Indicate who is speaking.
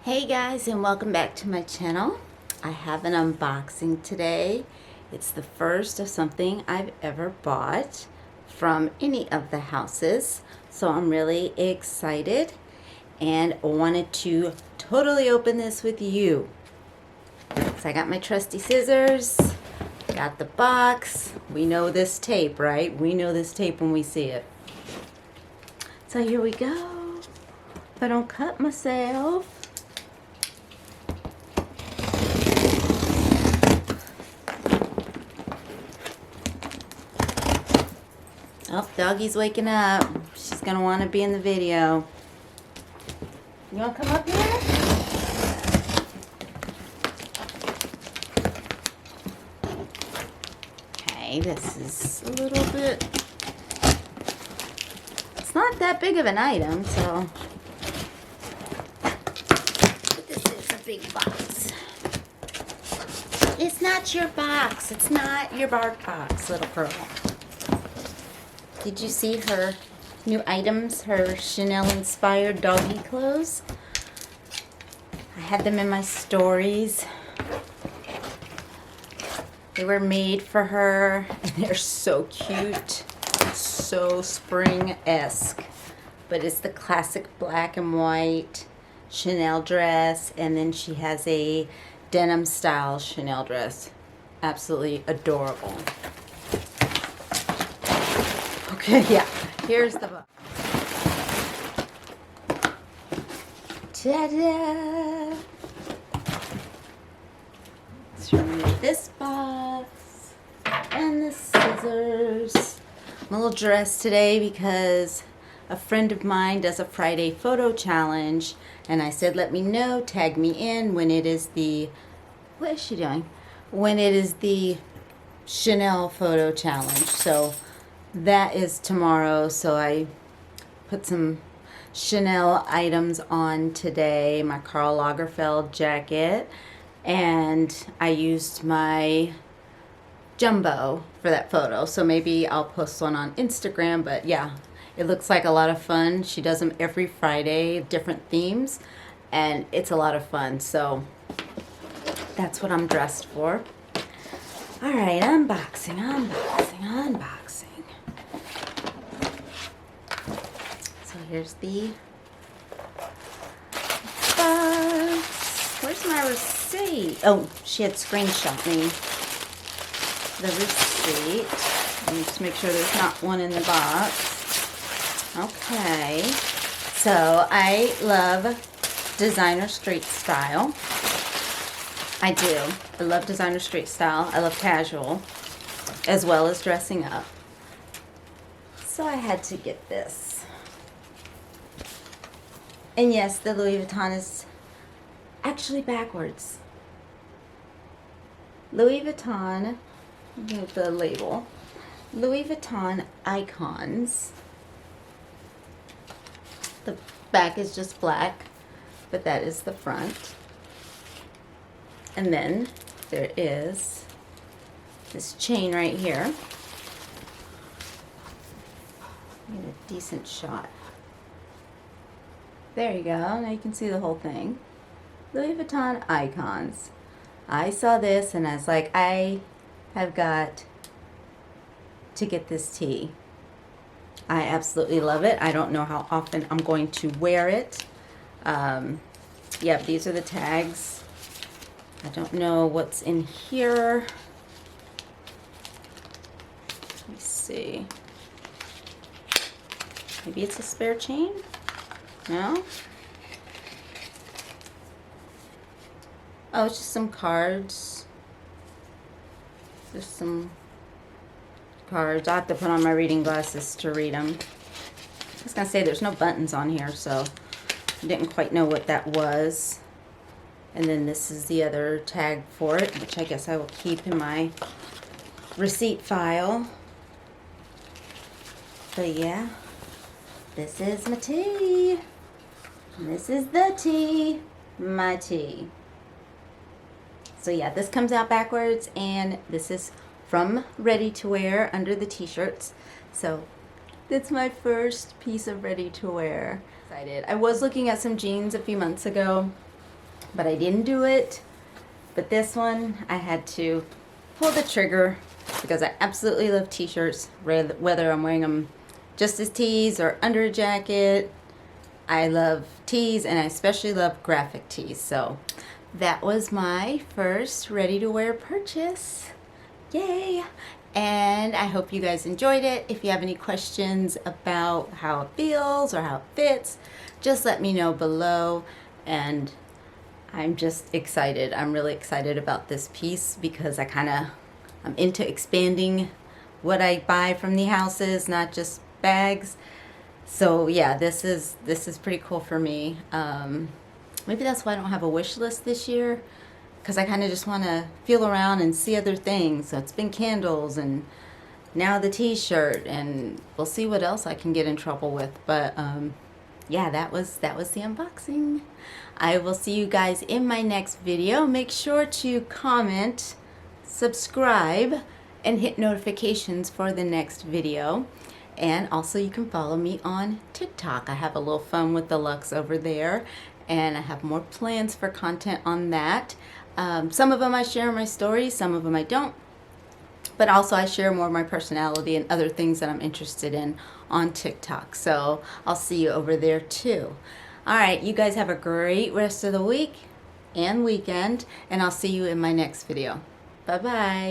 Speaker 1: Hey guys, and welcome back to my channel. I have an unboxing today. It's the first of something I've ever bought from any of the houses, so I'm really excited and wanted to totally open this with you. So I got my trusty scissors, got the box. We know this tape, right? We know this tape when we see it. So here we go. If I don't cut myself. Oh, doggy's waking up. She's gonna want to be in the video. You wanna come up here? Okay, this is a little bit... It's not that big of an item, so... But this is a big box. It's not your box. It's not your bark box, little girl. Did you see her new items, her Chanel-inspired doggy clothes? I had them in my stories. They were made for her, and they're so cute. So spring-esque. But it's the classic black and white Chanel dress, and then she has a denim-style Chanel dress. Absolutely adorable. Okay, yeah, here's the box. Ta-da! Let's remove this box and the scissors. I'm a little dressed today because a friend of mine does a Friday photo challenge, and I said, let me know, tag me in when it is the, what is she doing? When it is the Chanel photo challenge. So that is tomorrow, so I put some Chanel items on today. My Karl Lagerfeld jacket, and I used my jumbo for that photo. So maybe I'll post one on Instagram, but yeah, it looks like a lot of fun. She does them every Friday, different themes, and it's a lot of fun. So that's what I'm dressed for. All right, unboxing. So here's the box. Where's my receipt? Oh, she had screenshot me the receipt. Let me just make sure there's not one in the box. Okay. So I love designer street style. I do. I love designer street style. I love casual as well as dressing up. So I had to get this. And yes, the Louis Vuitton is actually backwards. Louis Vuitton, the label, Louis Vuitton Icons. The back is just black, but that is the front. And then there is this chain right here. Get a decent shot. There you go. Now you can see the whole thing. Louis Vuitton Icons. I saw this and I was like, I have got to get this tee. I absolutely love it. I don't know how often I'm going to wear it. Yep, these are the tags. I don't know what's in here. Let me see. Maybe it's a spare chain? No? Oh, it's just some cards. Just some cards. I have to put on my reading glasses to read them. I was going to say there's no buttons on here, so I didn't quite know what that was. And then this is the other tag for it, which I guess I will keep in my receipt file. But yeah, this is my tea. This is the tea. My tea. So yeah, this comes out backwards, and this is from Ready to Wear under the t-shirts. So that's my first piece of ready to wear. Excited. I was looking at some jeans a few months ago, but I didn't do it. But this one, I had to pull the trigger because I absolutely love t-shirts, whether I'm wearing them just as tees or under a jacket. I love tees, and I especially love graphic tees. So that was my first ready-to-wear purchase. Yay! And I hope you guys enjoyed it. If you have any questions about how it feels or how it fits, just let me know below. And I'm just excited. I'm really excited about this piece because I'm into expanding what I buy from the houses, not just bags. So yeah, this is pretty cool for me. Maybe that's why I don't have a wish list this year, because I kind of just want to feel around and see other things. So it's been candles and now the t-shirt, and we'll see what else I can get in trouble with. But yeah, that was the unboxing. I will see you guys in my next video. Make sure to comment, subscribe, and hit notifications for the next video. And also you can follow me on TikTok. I have a little fun with the looks over there, and I have more plans for content on that. Some of them I share in my stories, some of them I don't. But also I share more of my personality and other things that I'm interested in on TikTok. So I'll see you over there too. All right, you guys have a great rest of the week and weekend, and I'll see you in my next video. Bye-bye.